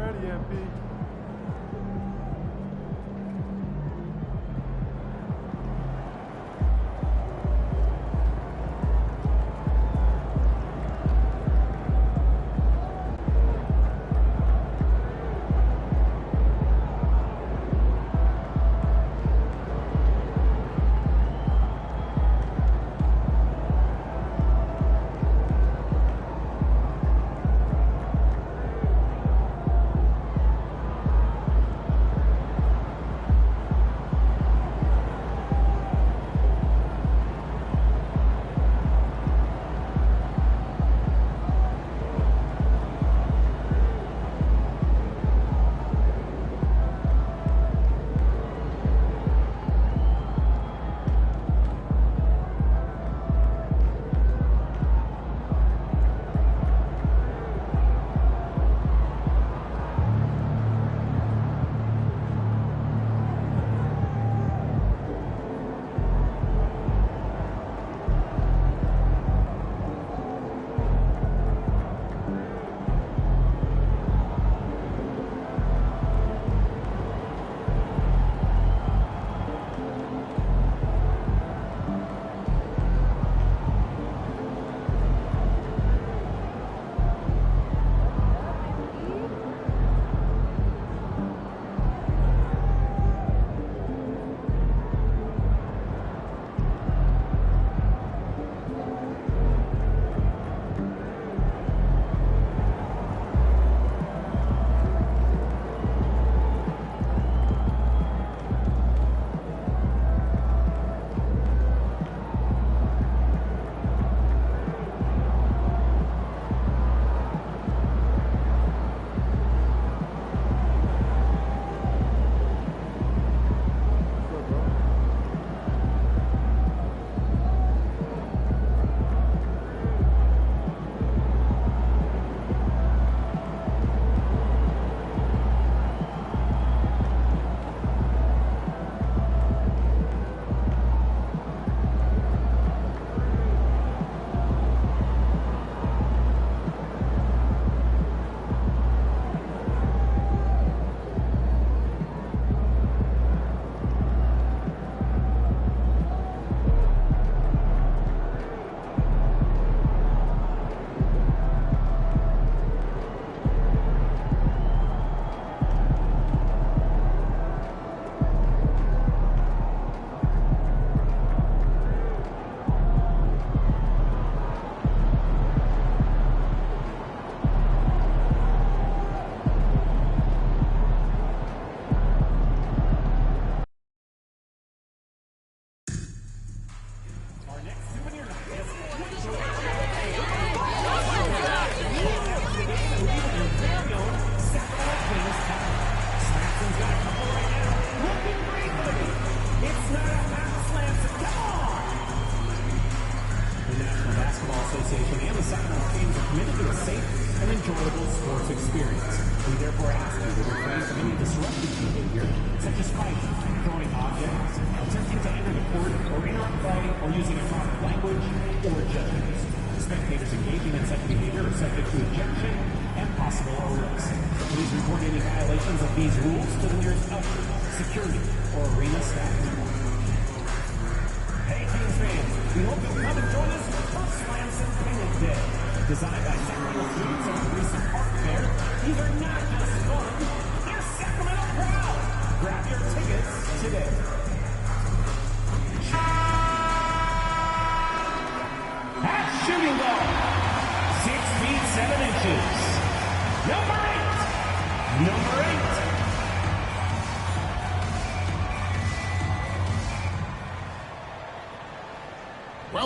ready, MP.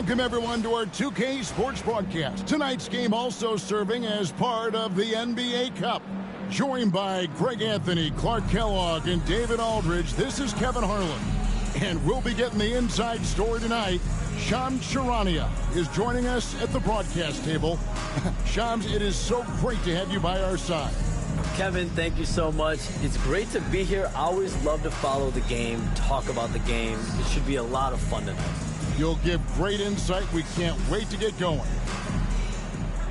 Welcome, everyone, to our 2K Sports broadcast. Tonight's game also serving as part of the NBA Cup. Joined by Greg Anthony, Clark Kellogg, and David Aldridge, this is Kevin Harlan. And we'll be getting the inside story tonight. Shams Charania is joining us at the broadcast table. Shams, it is so great to have you by our side. Kevin, thank you so much. It's great to be here. I always love to follow the game, talk about the game. It should be a lot of fun tonight. You'll give great insight. We can't wait to get going.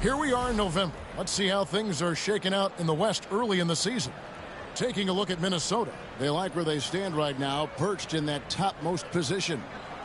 Here we are in November, Let's see how things are shaking out in the West early in the season. Taking a look at Minnesota. They like where they stand right now, perched in that topmost position.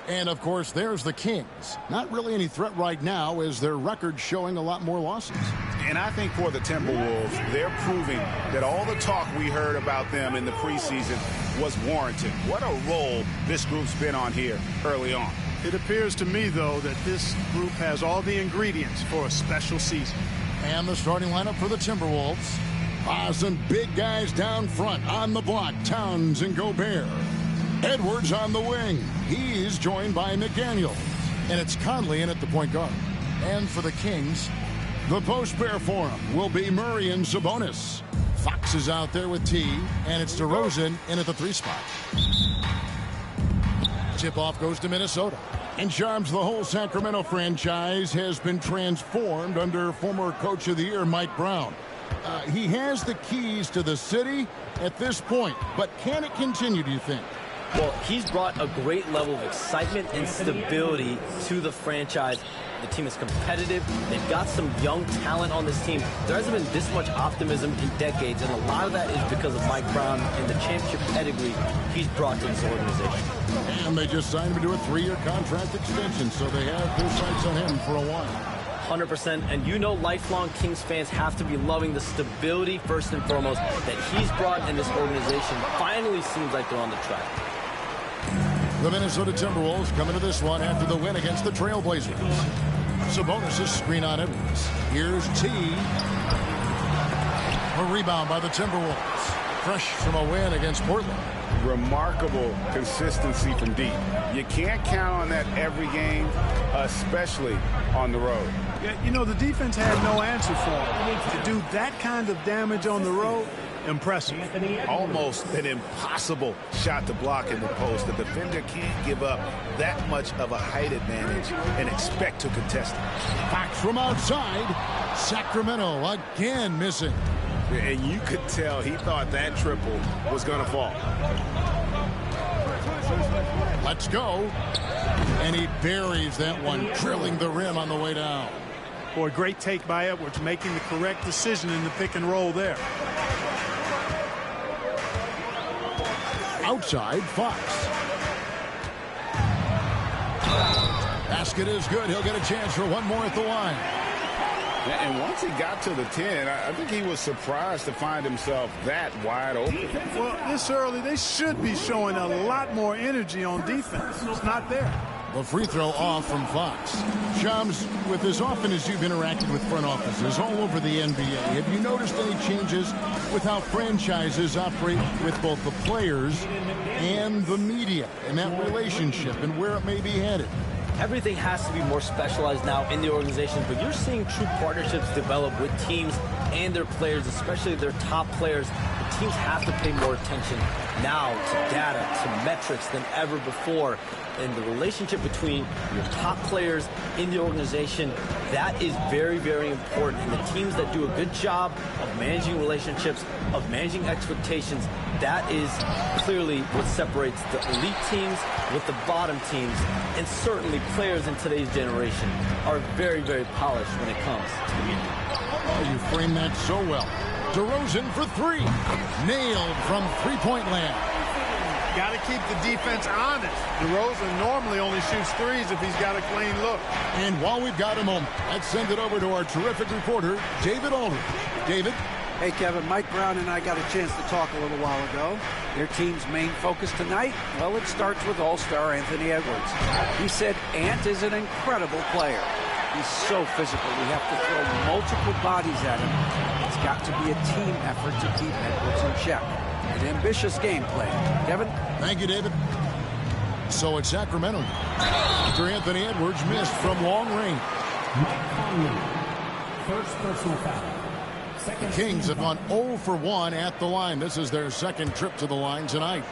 And, of course, there's the Kings. Not really any threat right now as their record showing a lot more losses. And I think for the Timberwolves, they're proving that all the talk we heard about them in the preseason was warranted. What a role this group's been on here early on. It appears to me, though, that this group has all the ingredients for a special season. And the starting lineup for the Timberwolves. Some big guys down front on the block. Towns and Gobert. Edwards on the wing. He's joined by McDaniels. And it's Conley in at the point guard. And for the Kings, the post pair for him will be Murray and Sabonis. Fox is out there with T, and it's DeRozan in at the 3 spot. Tip-off goes to Minnesota. In charge, the whole Sacramento franchise has been transformed under former Coach of the Year Mike Brown. He has the keys to the city at this point, but can it continue, do you think? Well, he's brought a great level of excitement and stability to the franchise. The team is competitive. They've got some young talent on this team. There hasn't been this much optimism in decades, and a lot of that is because of Mike Brown and the championship pedigree he's brought to this organization. And they just signed him to a 3-year contract extension, so they have their sights on him for a while. 100%, and you know lifelong Kings fans have to be loving the stability first and foremost that he's brought in this organization. Finally seems like they're on the track. The Minnesota Timberwolves come into this one after the win against the Trailblazers. Sabonis' screen on Edwards. Here's T. A rebound by the Timberwolves. Fresh from a win against Portland. Remarkable consistency from deep. You can't count on that every game, especially on the road. Yeah, you know, the defense had no answer for him. To do that kind of damage on the road, impressive. Almost an impossible shot to block in the post. The defender can't give up that much of a height advantage and expect to contest it. Fox from outside. Sacramento again missing. And you could tell he thought that triple was going to fall. Let's go. And he buries that one, drilling the rim on the way down. Boy, great take by Edwards, making the correct decision in the pick and roll there. Outside, Fox. Basket is good. He'll get a chance for one more at the line. And once he got to the 10, I think he was surprised to find himself that wide open. Well, this early, they should be showing a lot more energy on defense. It's not there. The free throw off from Fox. Shams, with as often as you've interacted with front offices all over the NBA, have you noticed any changes with how franchises operate with both the players and the media and that relationship and where it may be headed? Everything has to be more specialized now in the organization, but you're seeing true partnerships develop with teams and their players, especially their top players. The teams have to pay more attention now to data, to metrics than ever before. And the relationship between your top players in the organization, that is very, very important. And the teams that do a good job of managing relationships, of managing expectations, that is clearly what separates the elite teams with the bottom teams. And certainly players in today's generation are very, very polished when it comes to the media. Oh, you framed that so well. DeRozan for 3. Nailed from three-point land. Got to keep the defense honest. DeRozan normally only shoots threes if he's got a clean look. And while we've got a moment, let's send it over to our terrific reporter, David Aldridge. David? Hey, Kevin, Mike Brown and I got a chance to talk a little while ago. Their team's main focus tonight, well, it starts with All-Star Anthony Edwards. He said Ant is an incredible player. He's so physical. We have to throw multiple bodies at him. It's got to be a team effort to keep Edwards in check. An ambitious game plan. Kevin? Thank you, David. So it's Sacramento after Anthony Edwards missed from long range. First personal foul. The Kings have gone 0 for 1 at the line. This is their second trip to the line tonight.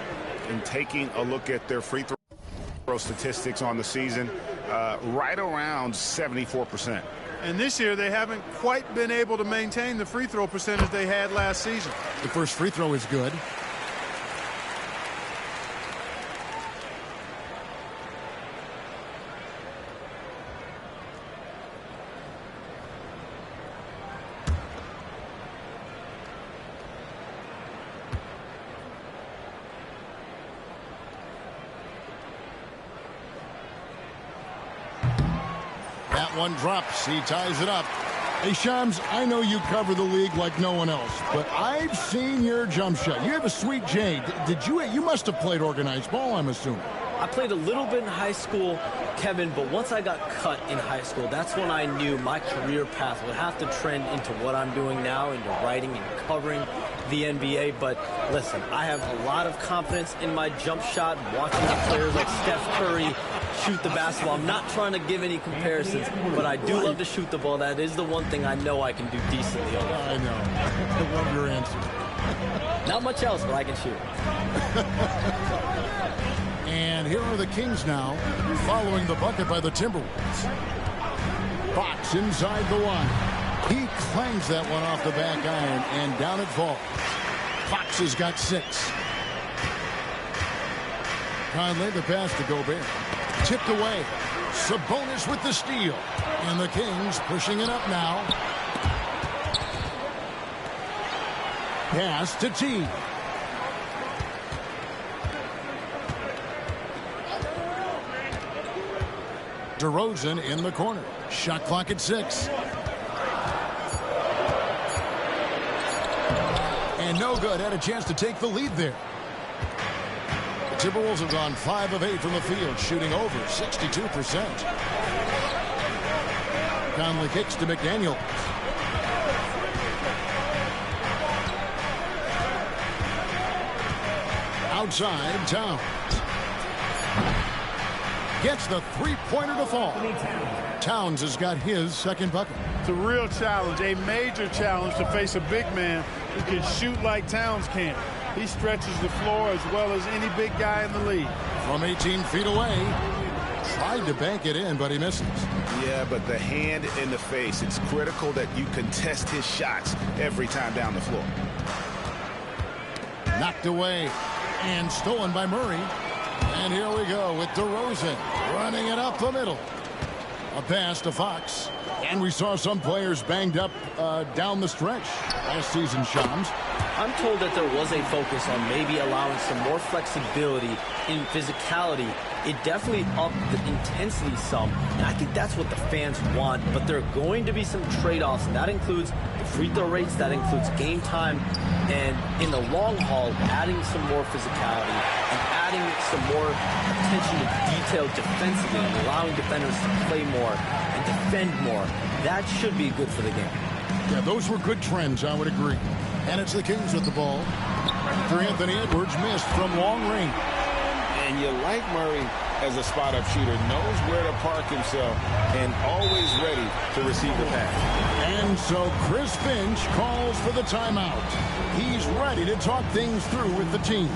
And taking a look at their free throw statistics on the season, right around 74%. And this year, they haven't quite been able to maintain the free throw percentage they had last season. The first free throw is good. That one drops. He ties it up. Hey, Shams, I know you cover the league like no one else, but I've seen your jump shot. You have a sweet J. You must have played organized ball, I'm assuming. I played a little bit in high school, Kevin, but once I got cut in high school, that's when I knew my career path would have to trend into what I'm doing now, into writing and covering the NBA. But listen, I have a lot of confidence in my jump shot, watching the players like Steph Curry shoot the basketball. I'm not trying to give any comparisons, but I do love to shoot the ball. That is the one thing I know I can do decently on. I know. I love your answer. Not much else, but I can shoot. And here are the Kings now, following the bucket by the Timberwolves. Fox inside the line. He clangs that one off the back iron, and down it falls. Fox has got 6. Conley, the pass to Gobert. Tipped away. Sabonis with the steal. And the Kings pushing it up now. Pass to T. DeRozan in the corner. Shot clock at 6. And no good. Had a chance to take the lead there. The Timberwolves have gone 5 of 8 from the field, shooting over 62%. Conley kicks to McDaniel. Outside, Towns. Gets the three-pointer to fall. Towns has got his second bucket. It's a real challenge, a major challenge to face a big man who can shoot like Towns can. He stretches the floor as well as any big guy in the league. From 18 feet away. Tried to bank it in, but he misses. Yeah, but the hand in the face, it's critical that you contest his shots every time down the floor. Knocked away and stolen by Murray. And here we go with DeRozan running it up the middle. A pass to Fox. And we saw some players banged up down the stretch last season, Shams. I'm told that there was a focus on maybe allowing some more flexibility in physicality. It definitely upped the intensity some, and I think that's what the fans want. But there are going to be some trade-offs, and that includes the free throw rates, that includes game time, and in the long haul, adding some more physicality and adding some more attention to detail defensively and allowing defenders to play more and defend more. That should be good for the game. Yeah, those were good trends, I would agree. And it's the Kings with the ball. After Anthony Edwards missed from long range. And you like Murray as a spot-up shooter, knows where to park himself, and always ready to receive the pass. And so Chris Finch calls for the timeout. He's ready to talk things through with the team.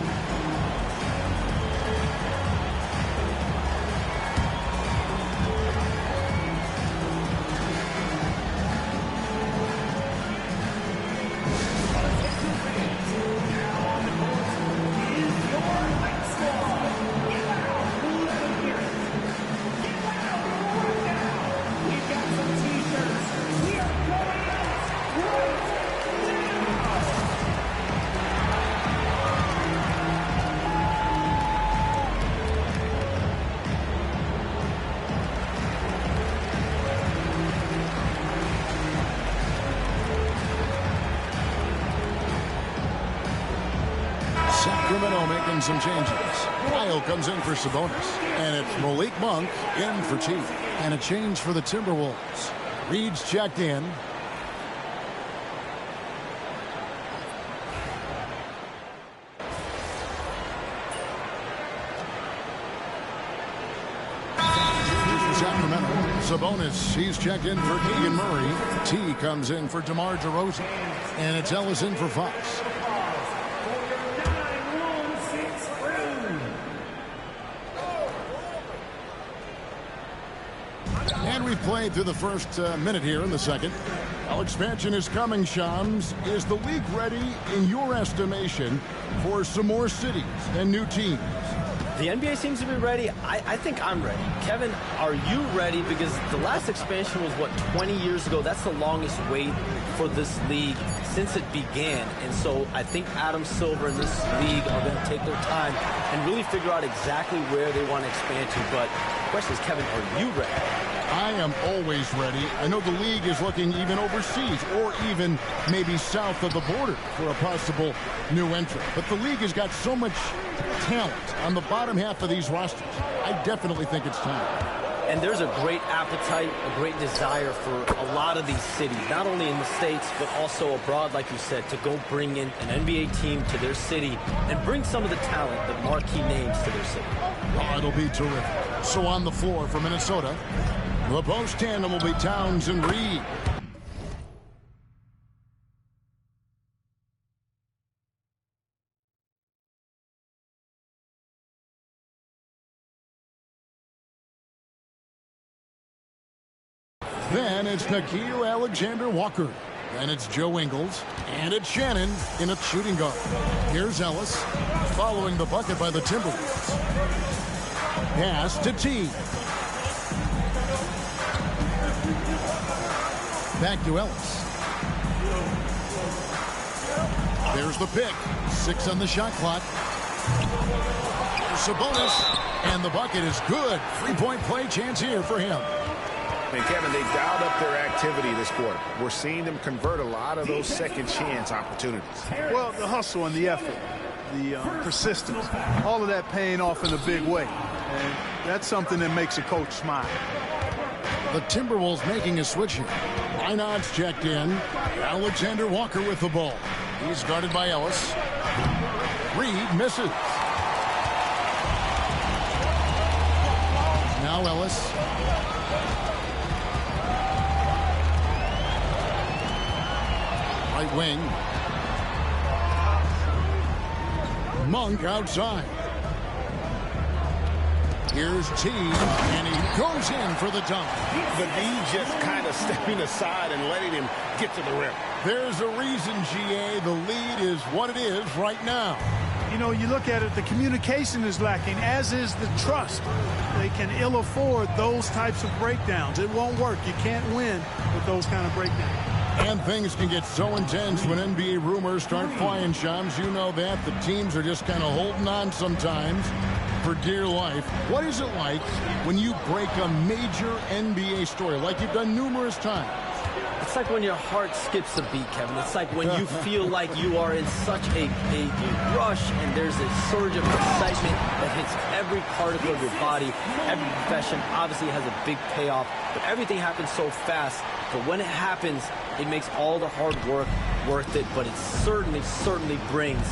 Sacramento making some changes. Kyle comes in for Sabonis. And it's Malik Monk in for T. And a change for the Timberwolves. Reed's checked in. Sacramento. Sabonis, he's checked in for Keegan Murray. T comes in for DeMar DeRozan. And it's Ellis in for Fox. And we've played through the first minute here in the second. Well, expansion is coming, Shams. Is the league ready, in your estimation, for some more cities and new teams? The NBA seems to be ready. I think I'm ready. Kevin, are you ready? Because the last expansion was, what, 20 years ago? That's the longest wait for this league since it began. And so I think Adam Silver and this league are going to take their time and really figure out exactly where they want to expand to. But the question is, Kevin, are you ready? I am always ready. I know the league is looking even overseas or even maybe south of the border for a possible new entrant. But the league has got so much talent on the bottom half of these rosters. I definitely think it's time. And there's a great appetite, a great desire for a lot of these cities, not only in the States, but also abroad, like you said, to go bring in an NBA team to their city and bring some of the talent, the marquee names to their city. Oh, it'll be terrific. So on the floor for Minnesota, the post tandem will be Towns and Reed. Then it's Nickeil Alexander-Walker. Then it's Joe Ingles. And it's Shannon in a shooting guard. Here's Ellis following the bucket by the Timberwolves. Pass to T. Back to Ellis. There's the pick. 6 on the shot clock. Sabonis. And the bucket is good. 3-point play chance here for him. And Kevin, they dialed up their activity this quarter. We're seeing them convert a lot of those second chance opportunities. Well, the hustle and the effort, the persistence, all of that paying off in a big way. And that's something that makes a coach smile. The Timberwolves making a switch here. Reinhardt's checked in. Alexander Walker with the ball. He's guarded by Ellis. Reed misses. Now Ellis. Right wing. Monk outside. Here's T, and he goes in for the dunk. The D just kind of stepping aside and letting him get to the rim. There's a reason, GA, the lead is what it is right now. You know, you look at it, the communication is lacking, as is the trust. They can ill afford those types of breakdowns. It won't work. You can't win with those kind of breakdowns. And things can get so intense when NBA rumors start flying, Shams. You know that. The teams are just kind of holding on sometimes for dear life. What is it like when you break a major NBA story like you've done numerous times? It's like when your heart skips a beat, Kevin. It's like when you feel like you are in such a rush and there's a surge of excitement that hits every particle of your body. Every profession obviously has a big payoff, but everything happens so fast. But when it happens, it makes all the hard work worth it, but it certainly brings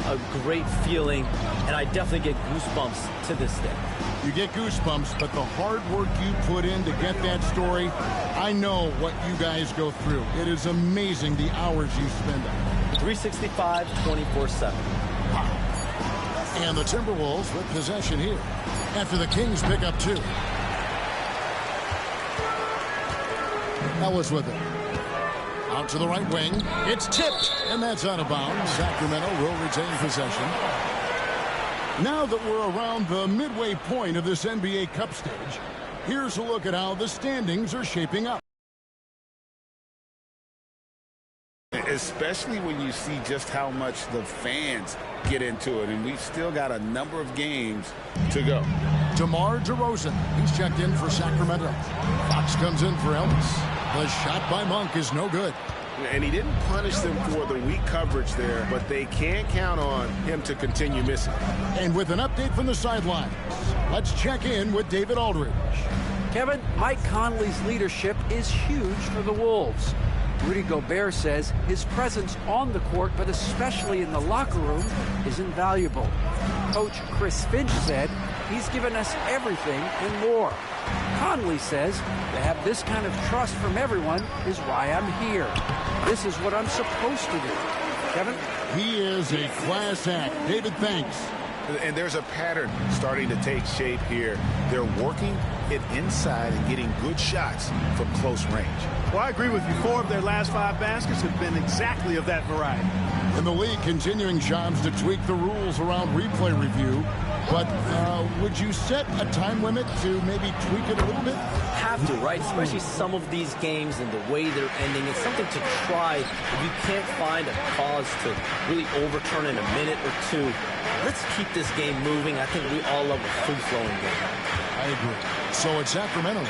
a great feeling, and I definitely get goosebumps to this day. You get goosebumps, but the hard work you put in to get that story, I know what you guys go through. It is amazing the hours you spend on it. 365, 24/7. Wow. And the Timberwolves with possession here after the Kings pick up 2. Ellis with it. Out to the right wing. It's tipped, and that's out of bounds. Sacramento will retain possession. Now that we're around the midway point of this NBA Cup stage, here's a look at how the standings are shaping up. Especially when you see just how much the fans get into it, and we've still got a number of games to go. DeMar DeRozan, he's checked in for Sacramento. Fox comes in for Ellis. The shot by Monk is no good. And he didn't punish them for the weak coverage there, but they can't count on him to continue missing. And with an update from the sidelines, let's check in with David Aldridge. Kevin, Mike Conley's leadership is huge for the Wolves. Rudy Gobert says his presence on the court, but especially in the locker room, is invaluable. Coach Chris Finch said he's given us everything and more. Conley says to have this kind of trust from everyone is why I'm here. This is what I'm supposed to do. Kevin? He is a class act. David, thanks. And there's a pattern starting to take shape here. They're working it inside and getting good shots from close range. Well, I agree with you. 4 of their last 5 baskets have been exactly of that variety. And the league continuing, Shams, to tweak the rules around replay review. But would you set a time limit to maybe tweak it a little bit? Have to, right? Especially some of these games and the way they're ending. It's something to try. If you can't find a cause to really overturn in a minute or two, let's keep this game moving. I think we all love a free-flowing game. I I agree. So it's Sacramento.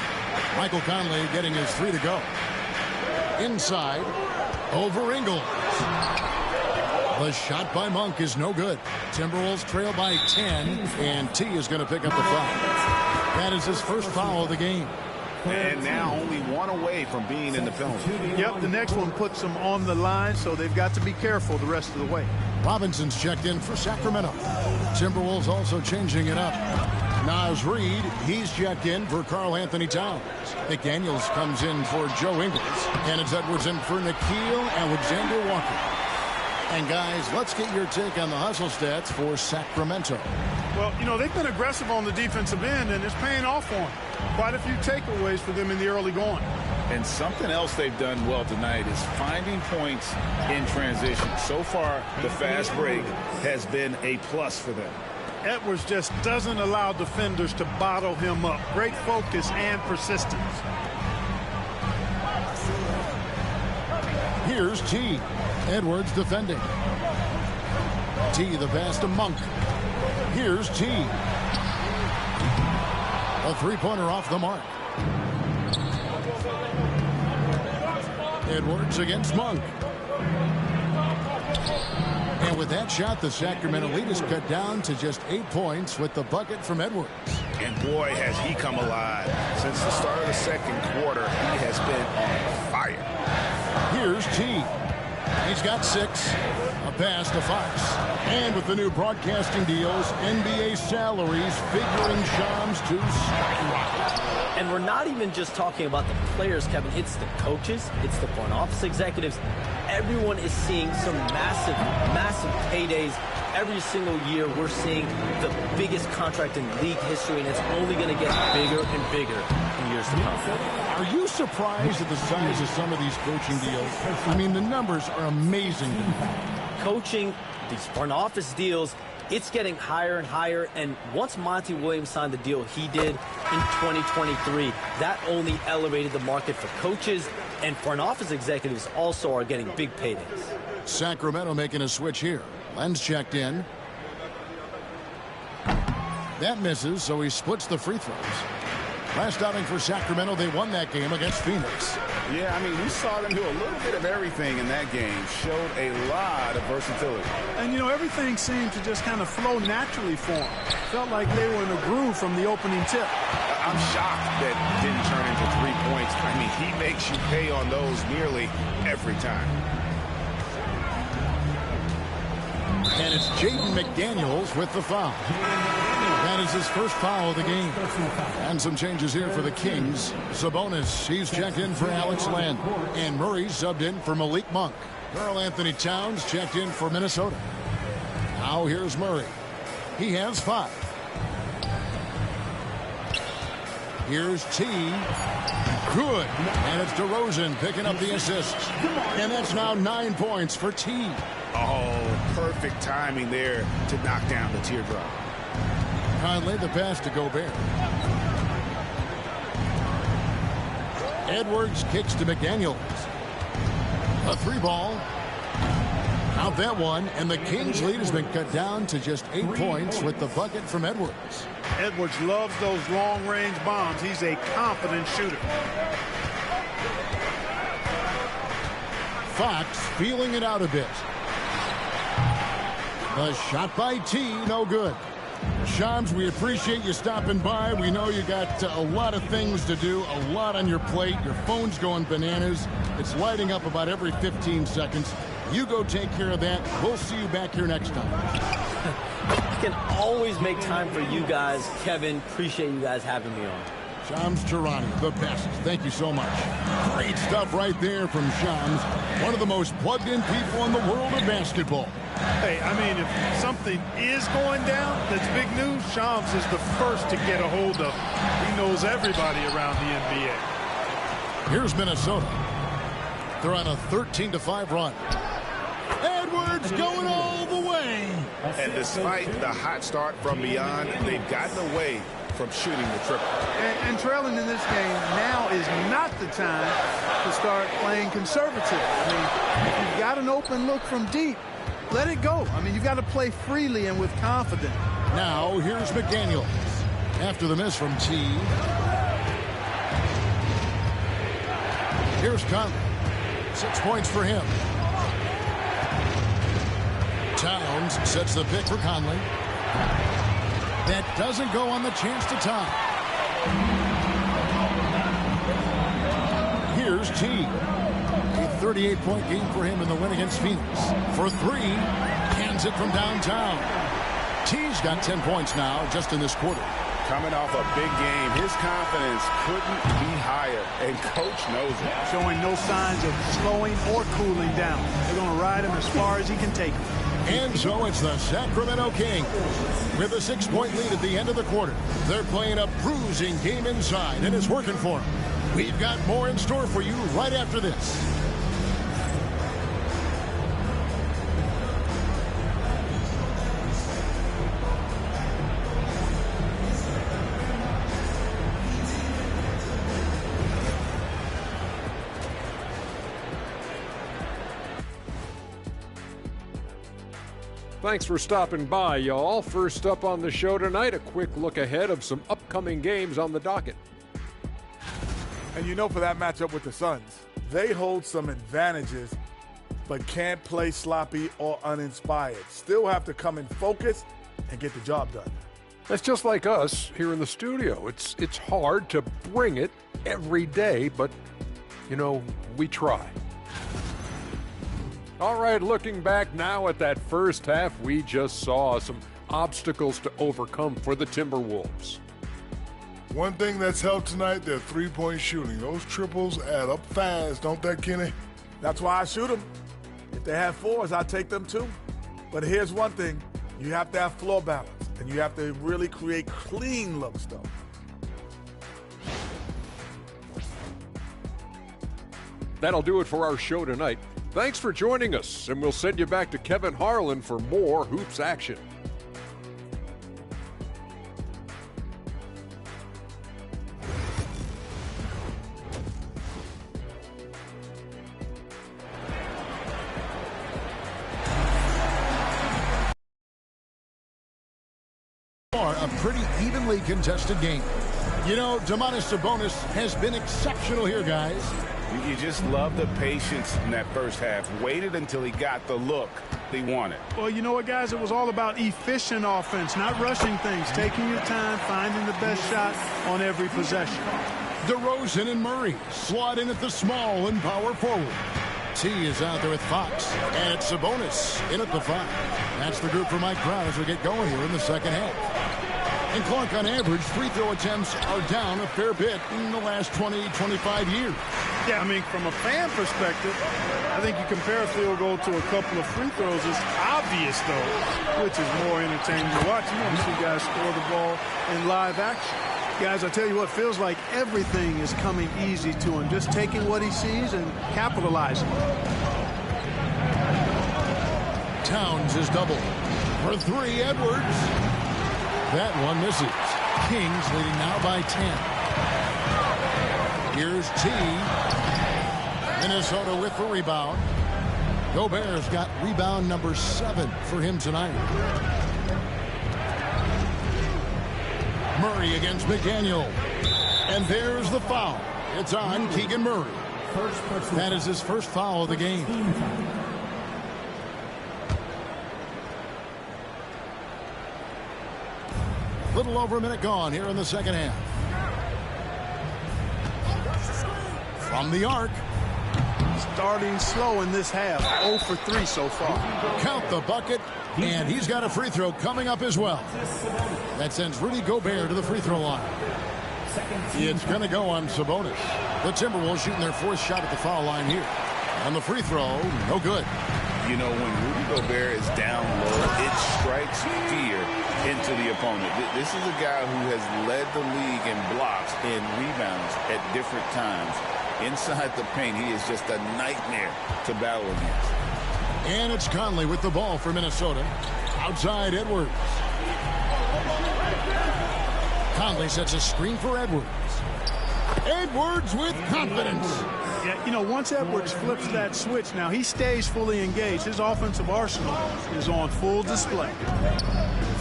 Michael Conley getting his 3 to go. Inside, over Ingles. The shot by Monk is no good. Timberwolves trail by 10, and T is going to pick up the foul. That is his first foul of the game. And now only one away from being in the penalty. Yep, the next one puts them on the line, so they've got to be careful the rest of the way. Robinson's checked in for Sacramento. Timberwolves also changing it up. Naz Reid, he's checked in for Karl Anthony Towns. McDaniels comes in for Joe Ingles. And it's Edwards in for Nickeil Alexander Walker. And guys, let's get your take on the hustle stats for Sacramento. Well, you know, they've been aggressive on the defensive end, and it's paying off for them. Quite a few takeaways for them in the early going. And something else they've done well tonight is finding points in transition. So far, the fast break has been a plus for them. Edwards just doesn't allow defenders to bottle him up. Great focus and persistence. Here's T. Edwards defending. T, the pass to Monk. Here's T. A three-pointer off the mark. Edwards against Monk. And with that shot, the Sacramento lead is cut down to just 8 points with the bucket from Edwards. And boy, has he come alive. Since the start of the second quarter, he has been on fire. Here's T. He's got 6. A pass to Fox. And with the new broadcasting deals, NBA salaries figuring Shams to skyrocket. And we're not even just talking about the players, Kevin. It's the coaches. It's the front office executives. Everyone is seeing some massive, massive paydays. Every single year, we're seeing the biggest contract in league history, and it's only going to get bigger and bigger in years to come. Are you surprised at the size of some of these coaching deals? I mean, the numbers are amazing. Coaching, these front office deals, it's getting higher and higher. And once Monty Williams signed the deal he did in 2023, that only elevated the market for coaches, and front office executives also are getting big paydays. Sacramento making a switch here. Len's checked in. That misses, so he splits the free throws. Last outing for Sacramento, they won that game against Phoenix. Yeah, I mean, we saw them do a little bit of everything in that game. Showed a lot of versatility. And, you know, everything seemed to just kind of flow naturally for them. Felt like they were in a groove from the opening tip. I'm shocked that didn't turn into 3 points. I mean, he makes you pay on those nearly every time. And it's Jaden McDaniels with the foul. That is his first foul of the game. And some changes here for the Kings. Sabonis, he's checked in for Alex Len. And Murray subbed in for Malik Monk. Karl Anthony Towns checked in for Minnesota. Now here's Murray. He has 5. Here's T. Good. And it's DeRozan picking up the assist. And that's now 9 points for T. Oh, perfect timing there to knock down the teardrop. Conley the pass to Gobert. Edwards kicks to McDaniels. A 3-ball. Out that one, and the Kings lead has been cut down to just 8 points with the bucket from Edwards. Edwards loves those long-range bombs. He's a confident shooter. Fox feeling it out a bit. The shot by T, no good. Shams, we appreciate you stopping by. We know you got a lot of things to do, a lot on your plate. Your phone's going bananas. It's lighting up about every 15 seconds. You go take care of that. We'll see you back here next time. I can always make time for you guys. Kevin, appreciate you guys having me on. Shams Charania, the best. Thank you so much. Great stuff right there from Shams, one of the most plugged-in people in the world of basketball. Hey, I mean, if something is going down that's big news, Shams is the first to get a hold of. He knows everybody around the NBA. Here's Minnesota. They're on a 13-5 run. Edwards going all the way. And despite the hot start from beyond, they've gotten away from shooting the triple. And trailing in this game now is not the time to start playing conservative. I mean, if you've got an open look from deep, let it go. I mean, you've got to play freely and with confidence. Now, here's McDaniels. after the miss from T. Here's Conley. 6 points for him. Towns sets the pick for Conley. That doesn't go on the chance to tie. Here's T. A 38-point game for him in the win against Phoenix. For three, hands it from downtown. T's got 10 points now just in this quarter. Coming off a big game, his confidence couldn't be higher, and Coach knows it. Showing no signs of slowing or cooling down. They're going to ride him as far as he can take him. And so it's the Sacramento Kings with a 6-point lead at the end of the quarter. They're playing a bruising game inside, and it's working for them. We've got more in store for you right after this. Thanks for stopping by, y'all. First up on the show tonight, a quick look ahead of some upcoming games on the docket. And you know, for that matchup with the Suns, they hold some advantages, but can't play sloppy or uninspired. Still have to come in focus and get the job done. That's just like us here in the studio. It's hard to bring it every day, but, you know, we try. All right, looking back now at that first half, we just saw some obstacles to overcome for the Timberwolves. One thing that's helped tonight, their three-point shooting. Those triples add up fast, don't they, Kenny? That's why I shoot them. If they have fours, I take them too. But here's one thing. You have to have floor balance, and you have to really create clean look stuff. That'll do it for our show tonight. Thanks for joining us, and we'll send you back to Kevin Harlan for more Hoops action. A pretty evenly contested game. You know, Domantas Sabonis has been exceptional here, guys. You just love the patience in that first half. Waited until he got the look he wanted. Well, you know what, guys? It was all about efficient offense, not rushing things, taking your time, finding the best shot on every possession. DeRozan and Murray slot in at the small and power forward. T is out there with Fox, and it's Sabonis in at the 5. That's the group for Mike Brown as we get going here in the second half. And Clark, on average, free throw attempts are down a fair bit in the last 20-25 years. Yeah, I mean, from a fan perspective, I think you compare a field goal to a couple of free throws. It's obvious, though, which is more entertaining to watch. You want to see guys score the ball in live action. Guys, I tell you what, feels like everything is coming easy to him, just taking what he sees and capitalizing. Towns is double. For 3, Edwards. That one misses. Kings leading now by 10. Here's T. Minnesota with the rebound. Gobert's got rebound number 7 for him tonight. Murray against McDaniel. And there's the foul. It's on Keegan Murray. That is his first foul of the game. Little over a minute gone here in the second half. From the arc. Starting slow in this half. 0 for 3 so far. Count the bucket, and he's got a free throw coming up as well. That sends Rudy Gobert to the free throw line. It's going to go on Sabonis. The Timberwolves shooting their 4th shot at the foul line here. On the free throw, no good. You know, when Rudy Gobert is down low, it strikes fear into the opponent. This is a guy who has led the league in blocks and rebounds at different times. Inside the paint, he is just a nightmare to battle against. And it's Conley with the ball for Minnesota. Outside Edwards. Conley sets a screen for Edwards. Edwards with confidence. Yeah, you know, once Edwards flips that switch, now he stays fully engaged. His offensive arsenal is on full display.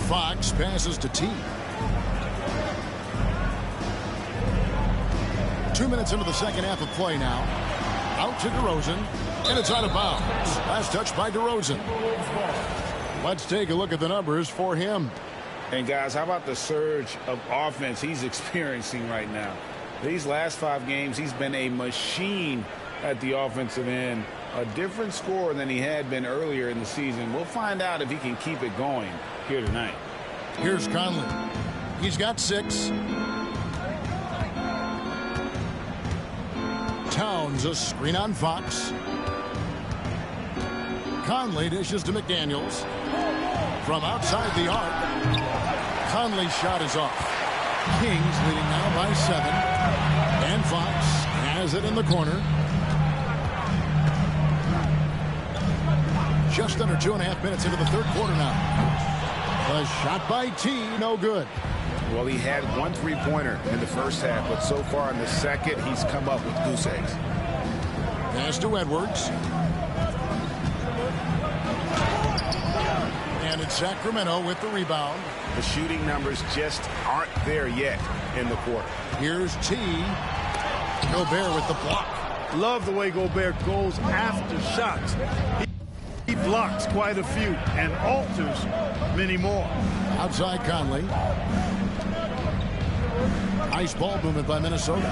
Fox passes to T. 2 minutes into the second half of play now. Out to DeRozan, and it's out of bounds. Last touch by DeRozan. Let's take a look at the numbers for him. And, guys, how about the surge of offense he's experiencing right now? These last 5 games, he's been a machine at the offensive end. A different scorer than he had been earlier in the season. We'll find out if he can keep it going here tonight. Here's Conley. He's got 6. Towns a screen on Fox. Conley dishes to McDaniels. From outside the arc, Conley's shot is off. Kings leading now by 7. And Fox has it in the corner. Just under 2.5 minutes into the third quarter now. A shot by T, no good. Well, he had 1 3-pointer in the first half, but so far in the second, he's come up with goose eggs. Pass to Edwards. And it's Sacramento with the rebound. The shooting numbers just aren't there yet in the quarter. Here's T. Gobert with the block. Love the way Gobert goes after shots. He blocks quite a few and alters many more. Outside Conley. Nice ball movement by Minnesota.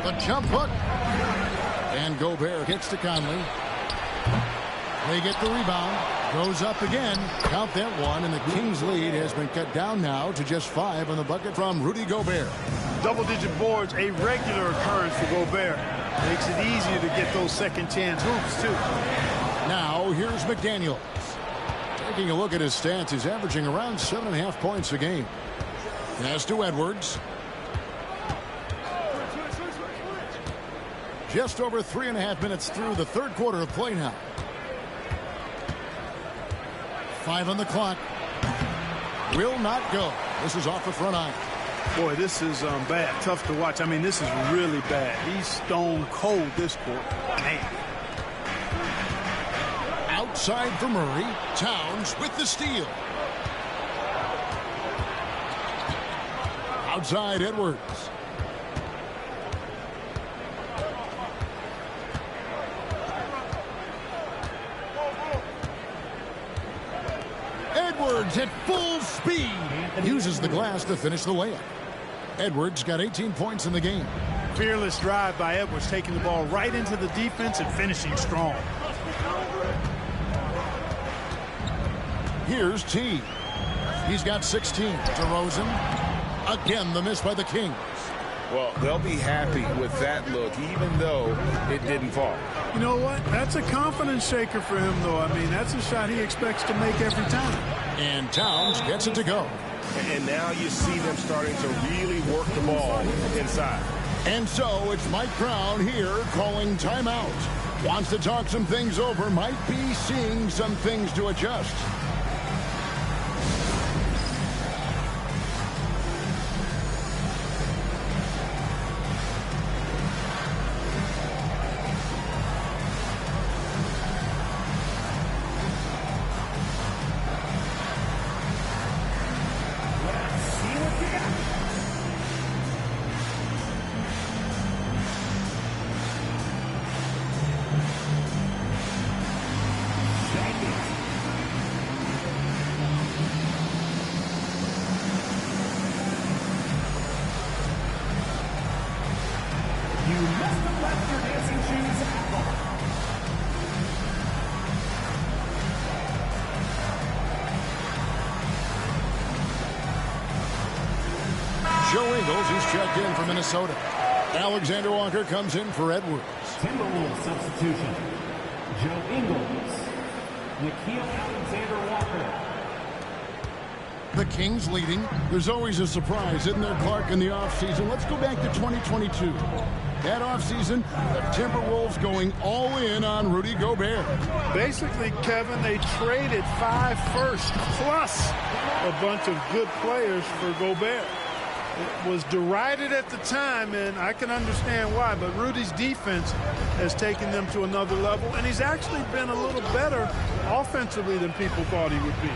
The jump hook. And Gobert gets to Conley. They get the rebound. Goes up again. Count that one. And the Kings lead has been cut down now to just 5 on the bucket from Rudy Gobert. Double-digit boards, a regular occurrence for Gobert. Makes it easier to get those second-chance hoops, too. Now, here's McDaniels. Taking a look at his stats, he's averaging around 7.5 points a game. Pass to Edwards. Just over 3.5 minutes through the third quarter of play now. 5 on the clock. Will not go. This is off the front iron. Boy, this is bad. Tough to watch. I mean, this is really bad. He's stone cold this quarter. Man. Outside for Murray. Towns with the steal. Outside Edwards. Edwards at full speed and uses the glass to finish the layup. Edwards got 18 points in the game. Fearless drive by Edwards, taking the ball right into the defense and finishing strong. Here's T. He's got 16. DeRozan. Again, the miss by the Kings. Well, they'll be happy with that look, even though it didn't fall. You know what? That's a confidence shaker for him, though. I mean, that's a shot he expects to make every time. And Towns gets it to go. And now you see them starting to really work the ball inside. And so it's Mike Brown here calling timeout. Wants to talk some things over, might be seeing some things to adjust. He's checked in for Minnesota. Alexander Walker comes in for Edwards. Timberwolves substitution. Joe Ingles. Nikhil Alexander Walker. The Kings leading. There's always a surprise, isn't there, Clark, in the offseason? Let's go back to 2022. That offseason, the Timberwolves going all in on Rudy Gobert. Basically, Kevin, they traded 5 firsts plus a bunch of good players for Gobert. It was derided at the time, and I can understand why, but Rudy's defense has taken them to another level, and he's actually been a little better offensively than people thought he would be.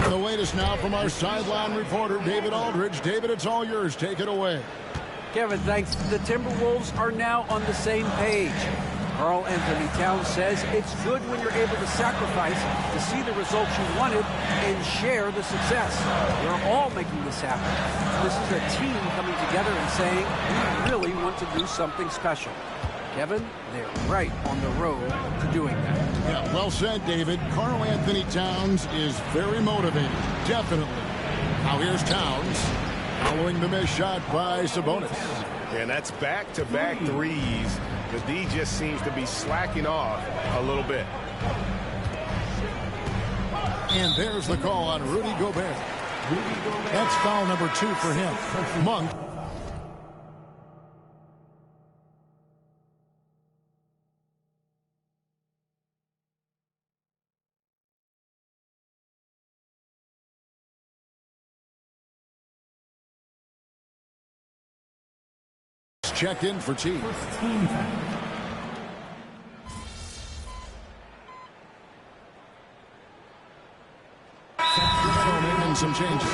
The latest now from our sideline reporter, David Aldridge. David, it's all yours. Take it away. Kevin, thanks. The Timberwolves are now on the same page. Karl Anthony Towns says it's good when you're able to sacrifice to see the results you wanted and share the success. We're all making this happen. This is a team coming together and saying, we really want to do something special. Kevin, they're right on the road to doing that. Yeah, well said, David. Karl Anthony Towns is very motivated, definitely. Now here's Towns following the missed shot by Sabonis. And that's back-to-back threes. The D just seems to be slacking off a little bit. And there's the call on Rudy Gobert. That's foul number 2 for him. Monk. Checked in for T. Making some changes.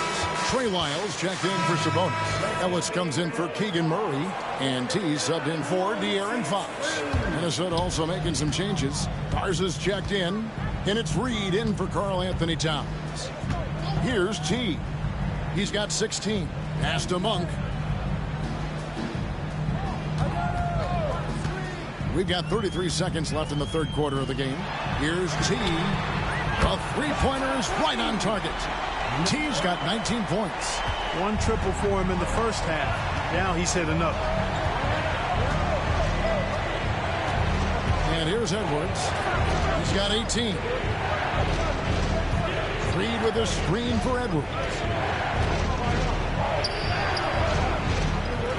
Trey Lyles checked in for Sabonis. Ellis comes in for Keegan Murray. And T subbed in for De'Aaron Fox. Minnesota also making some changes. Garza's checked in. And it's Reed in for Karl Anthony Towns. Here's T. He's got 16. Pass to Monk. We've got 33 seconds left in the third quarter of the game. Here's T. A three-pointer is right on target. T's got 19 points. One triple for him in the first half. Now he's hit another. And here's Edwards. He's got 18. Reed with a screen for Edwards.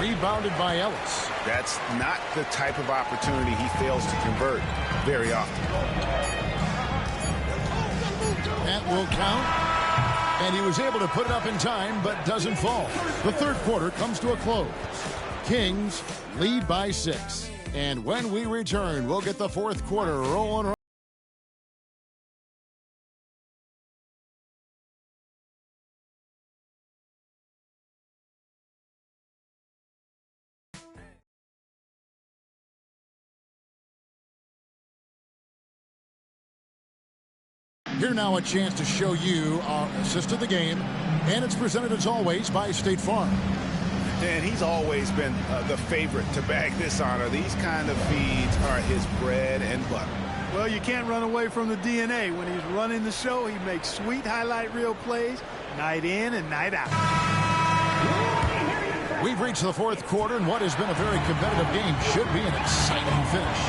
Rebounded by Ellis. That's not the type of opportunity he fails to convert very often. That will count. And he was able to put it up in time, but doesn't fall. The third quarter comes to a close. Kings lead by 6. And when we return, we'll get the fourth quarter rolling. Here now a chance to show you our assist of the game, and it's presented as always by State Farm. And he's always been the favorite to bag this honor. These kind of feeds are his bread and butter. Well, you can't run away from the DNA. When he's running the show, he makes sweet highlight reel plays night in and night out. We've reached the fourth quarter, and what has been a very competitive game should be an exciting finish.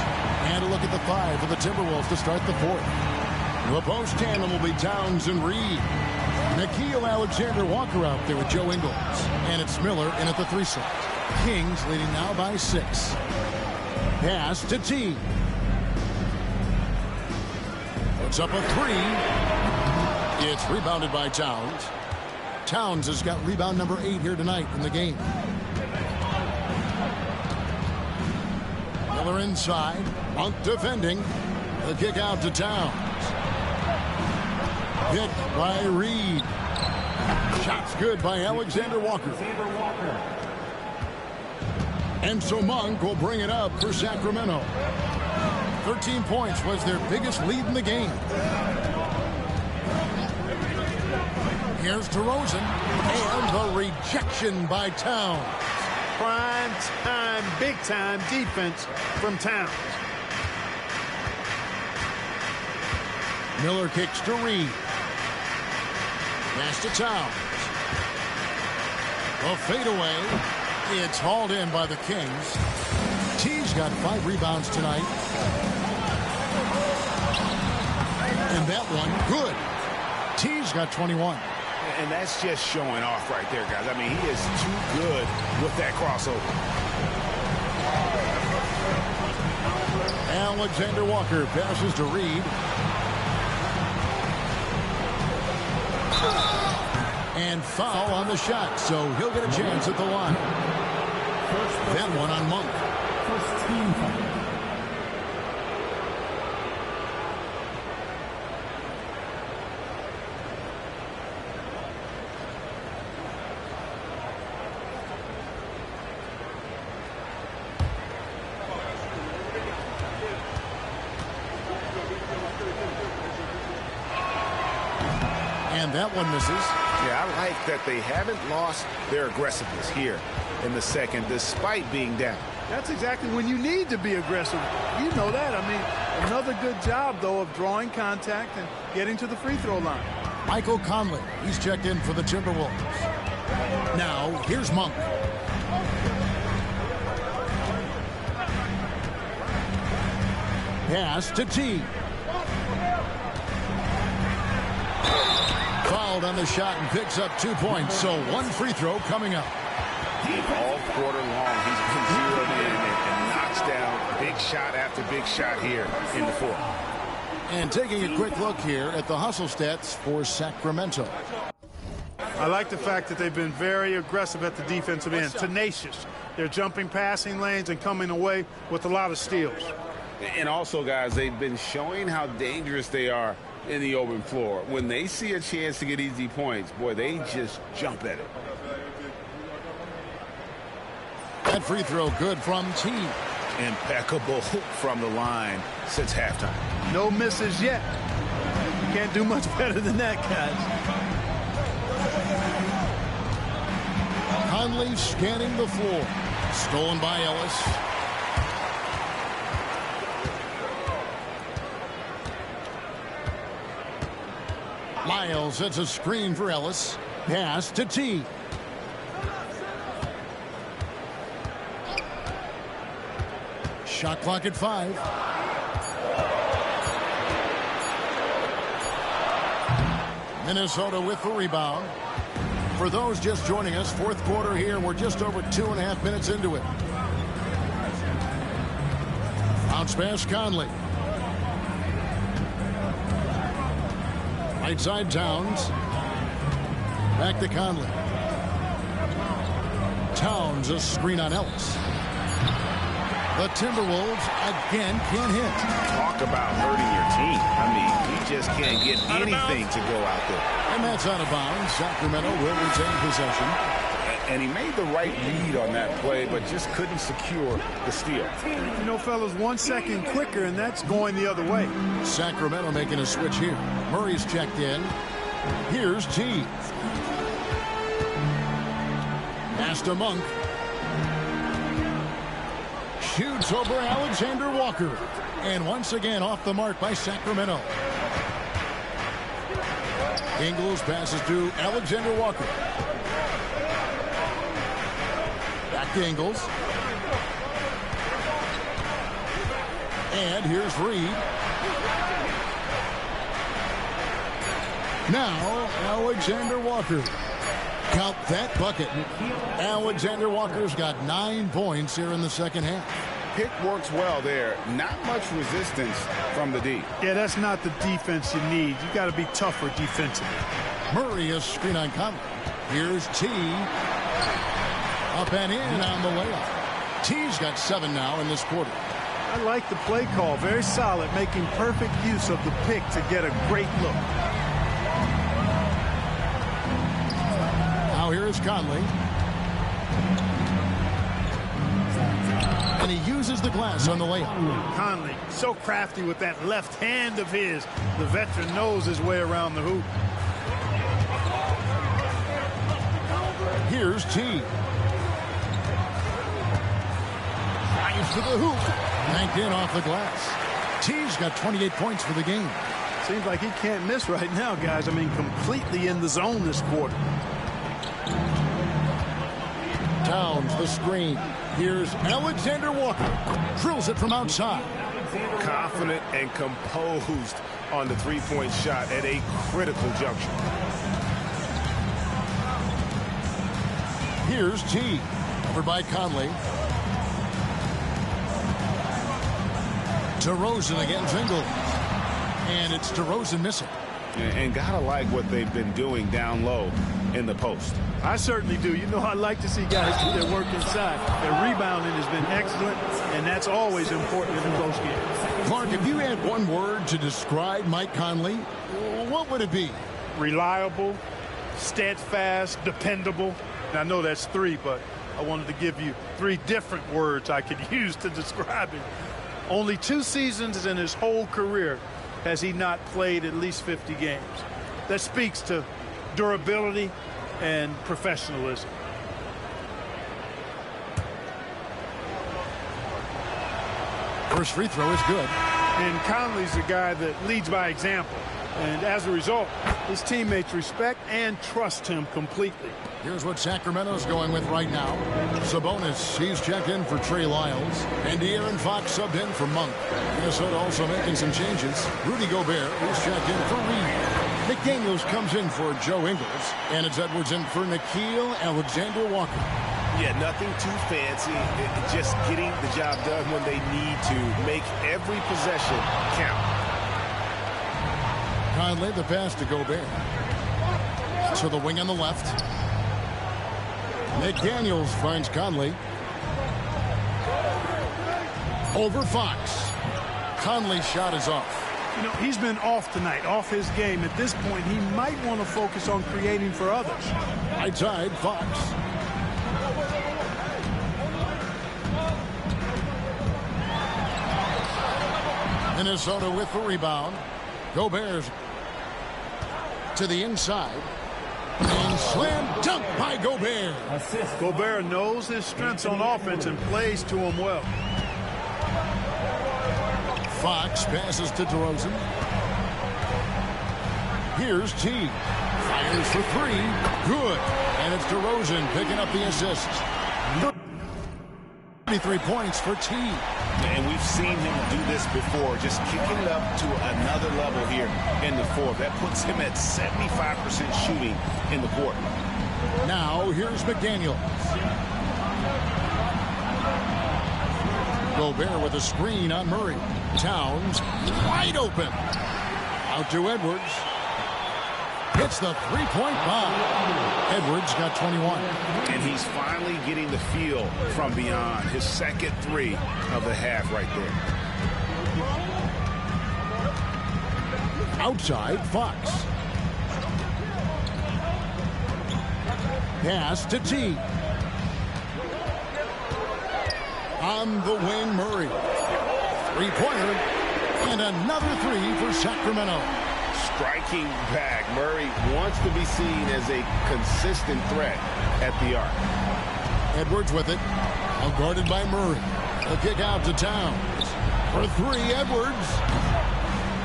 And a look at the 5 for the Timberwolves to start the fourth. The post tandem will be Towns and Reed. Nickeil Alexander-Walker out there with Joe Ingles. And it's Miller in at the 3 slot. Kings leading now by 6. Pass to T. Puts up a 3. It's rebounded by Towns. Towns has got rebound number 8 here tonight in the game. Miller inside. Monk defending. The kick out to Towns. Hit by Reed. Shots good by Alexander Walker. And so Monk will bring it up for Sacramento. 13 points was their biggest lead in the game. Here's DeRozan. And the rejection by Towns. Prime time, big time defense from Towns. Miller kicks to Reed. Pass to Towns. A fadeaway. It's hauled in by the Kings. T's got 5 rebounds tonight. And that one, good. T's got 21. And that's just showing off right there, guys. I mean, he is too good with that crossover. Alexander Walker passes to Reed. And foul on the shot, so he'll get a chance at the line. That one on Monk. First team foul. And that one misses. Yeah, I like that they haven't lost their aggressiveness here in the second, despite being down. That's exactly when you need to be aggressive. You know that. I mean, another good job, though, of drawing contact and getting to the free throw line. Michael Conley, he's checked in for the Timberwolves. Now, here's Monk. Pass to T. Fouled on the shot and picks up 2 points, so one free throw coming up. All quarter long, he's been zeroed in and knocks down big shot after big shot here in the fourth. And taking a quick look here at the hustle stats for Sacramento. I like the fact that they've been very aggressive at the defensive end, tenacious. They're jumping passing lanes and coming away with a lot of steals. And also, guys, they've been showing how dangerous they are in the open floor. When they see a chance to get easy points, boy, they just jump at it. That free throw good from T. Impeccable from the line since halftime. No misses yet. You can't do much better than that, guys. Conley scanning the floor. Stolen by Ellis. Miles sets a screen for Ellis. Pass to T. Shot clock at 5. Minnesota with the rebound. For those just joining us, fourth quarter here. We're just over 2.5 minutes into it. Bounce pass Conley. Right side Towns. Back to Conley. Towns a screen on Ellis. The Timberwolves again can't hit. Talk about hurting your team. I mean, you just can't get anything to go out there. And that's out of bounds. Sacramento will retain possession. And he made the right read on that play, but just couldn't secure the steal. You know, fellas, 1 second quicker, and that's going the other way. Sacramento making a switch here. Murray's checked in. Here's T. Pass to Monk. Shoots over Alexander Walker. And once again off the mark by Sacramento. Ingles passes to Alexander Walker. Back to Ingles. And here's Reed. Now Alexander Walker. Count that bucket. Alexander Walker's got 9 points here in the second half. Pick works well there. Not much resistance from the D. Yeah, that's not the defense you need. You got to be tougher defensively. Murray is screen on Conley. Here's T. Up and in on the layup. T's got 7 now in this quarter. I like the play call. Very solid, making perfect use of the pick to get a great look. Now here is Conley. And he uses the glass on the layup. Conley, so crafty with that left hand of his. The veteran knows his way around the hoop. Here's T. Drives to the hoop. Banked in off the glass. T's got 28 points for the game. Seems like he can't miss right now, guys. I mean, completely in the zone this quarter. Towns the screen. Here's Alexander Walker. Drills it from outside. Confident and composed on the three-point shot at a critical juncture. Here's T. Covered by Conley. DeRozan against Ingles. And it's DeRozan missing. And gotta like what they've been doing down low in the post. I certainly do. You know, I like to see guys do their work inside. Their rebounding has been excellent, and that's always important in a close game. Clark, if you had one word to describe Mike Conley, what would it be? Reliable, steadfast, dependable. And I know that's 3, but I wanted to give you 3 different words I could use to describe him. Only 2 seasons in his whole career has he not played at least 50 games. that speaks to durability and professionalism. First free throw is good. And Conley's a guy that leads by example. And as a result, his teammates respect and trust him completely. Here's what Sacramento's going with right now. Sabonis, he's checked in for Trey Lyles. And De'Aaron Fox subbed in for Monk. Minnesota also making some changes. Rudy Gobert is checked in for Reed. McDaniels comes in for Joe Ingles. And it's Edwards in for Nickeil Alexander-Walker. Yeah, nothing too fancy. Just getting the job done when they need to. Make every possession count. Conley, the pass to Gobert. To the wing on the left. McDaniels finds Conley. Over Fox. Conley's shot is off. You know, he's been off tonight, off his game. At this point, he might want to focus on creating for others. Right side, Fox. Minnesota with the rebound. Gobert's to the inside. And slam dunk by Gobert. Gobert knows his strengths on offense and plays to him well. Fox passes to DeRozan. Here's T. Fires for three. Good. And it's DeRozan picking up the assist. 33 points for T. And we've seen him do this before, just kicking it up to another level here in the fourth. That puts him at 75% shooting in the quarter. Now, here's McDaniels. Gobert with a screen on Murray. Towns wide open. Out to Edwards. Hits the three-point bomb. Edwards got 21. And he's finally getting the feel from beyond. His second three of the half right there. Outside, Fox. Pass to T. On the wing, Murray. Three-pointer. And another three for Sacramento. Striking back. Murray wants to be seen as a consistent threat at the arc. Edwards with it. Guarded by Murray. A kick out to Towns. For three, Edwards.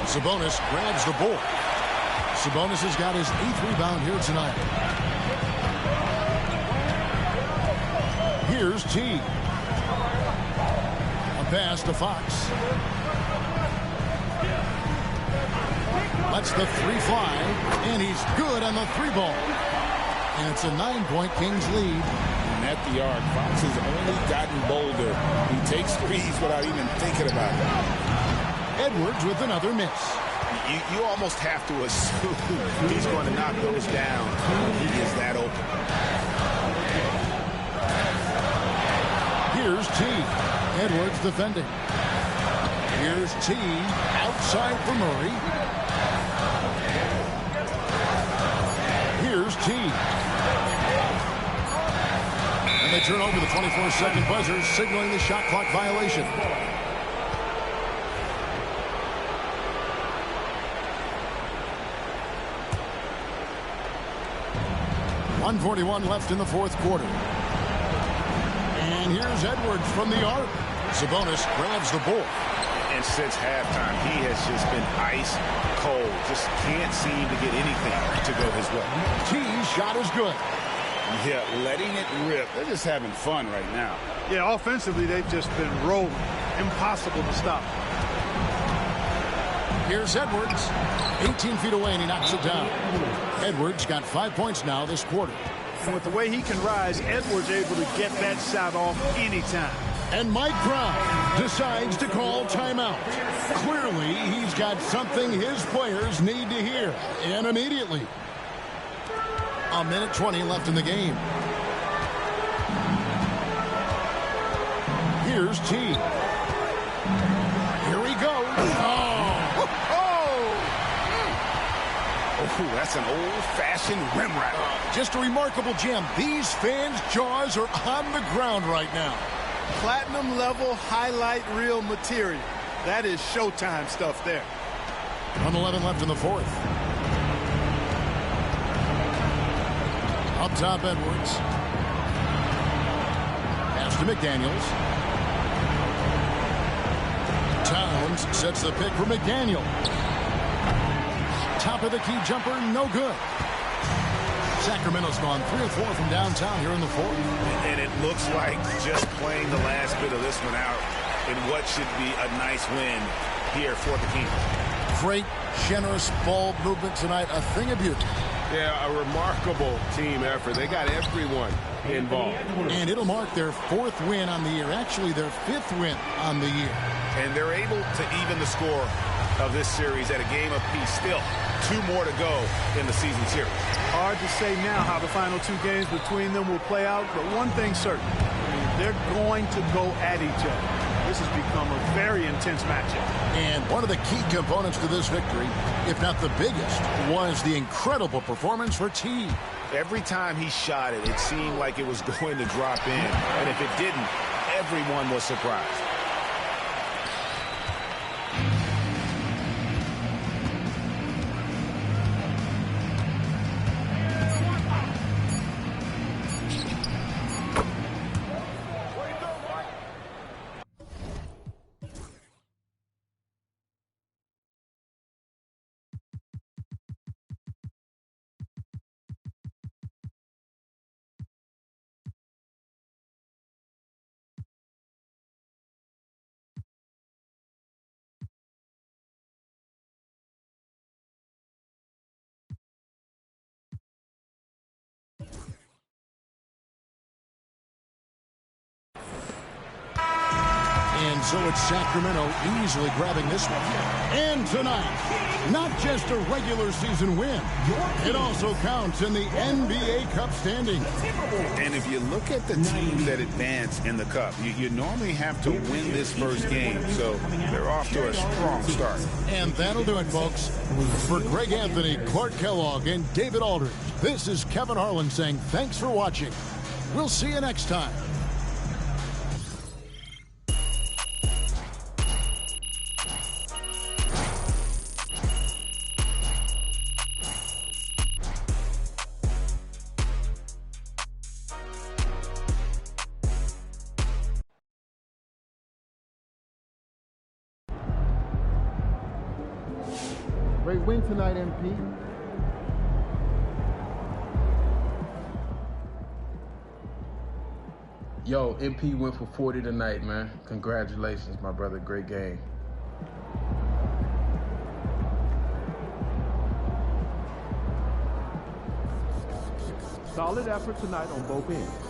Sabonis grabs the ball. Sabonis has got his 8th rebound here tonight. Here's T. A pass to Fox. Lets the three fly, and he's good on the three ball. And it's a 9-point Kings lead. And at the arc, Fox has only gotten bolder. He takes threes without even thinking about it. Edwards with another miss. You almost have to assume he's going to knock those down. He is that open. Here's T. Edwards defending. Here's T. Outside for Murray. Here's T. And they turn over the 24-second buzzer, signaling the shot clock violation. .141 left in the fourth quarter. And here's Edwards from the arc. Sabonis grabs the ball. And since halftime, he has just been ice cold. Just can't seem to get anything to go his way. T's shot is good. Yeah, letting it rip. They're just having fun right now. Yeah, offensively, they've just been rolling. Impossible to stop. Here's Edwards. 18 feet away, and he knocks it down. Edwards got 5 points now this quarter. And with the way he can rise, Edwards able to get that shot off anytime. And Mike Brown decides to call timeout. Clearly, he's got something his players need to hear, and immediately. 1:20 left in the game. Here's T. Here he goes. Oh, that's an old-fashioned rim wrap. Just a remarkable jam. These fans' jaws are on the ground right now. Platinum level highlight reel material. That is Showtime stuff there. 1:11 left in the fourth. Up top, Edwards. Pass to McDaniels. Towns sets the pick for McDaniel. Top of the key jumper, no good. Sacramento's gone 3 of 4 from downtown here in the fourth. And it looks like just playing the last bit of this one out in what should be a nice win here for the Kings. Great, generous ball movement tonight. A thing of beauty. Yeah, a remarkable team effort. They got everyone involved. And it'll mark their 4th win on the year. Actually, their 5th win on the year. And they're able to even the score of this series at a game apiece. Still 2 more to go in the season series. Hard to say now how the final 2 games between them will play out, but one thing's certain. I mean, they're going to go at each other. This has become a very intense matchup. And one of the key components to this victory, if not the biggest, was the incredible performance for T. Every time he shot it, it seemed like it was going to drop in. And if it didn't, everyone was surprised. And so it's Sacramento easily grabbing this one. And tonight, not just a regular season win, it also counts in the NBA Cup standings. And if you look at the teams that advance in the Cup, you normally have to win this first game, so they're off to a strong start. And that'll do it, folks. For Greg Anthony, Clark Kellogg, and David Aldridge, this is Kevin Harlan saying thanks for watching. We'll see you next time. Great win tonight, MP. Yo, MP went for 40 tonight, man. Congratulations, my brother. Great game. Solid effort tonight on both ends.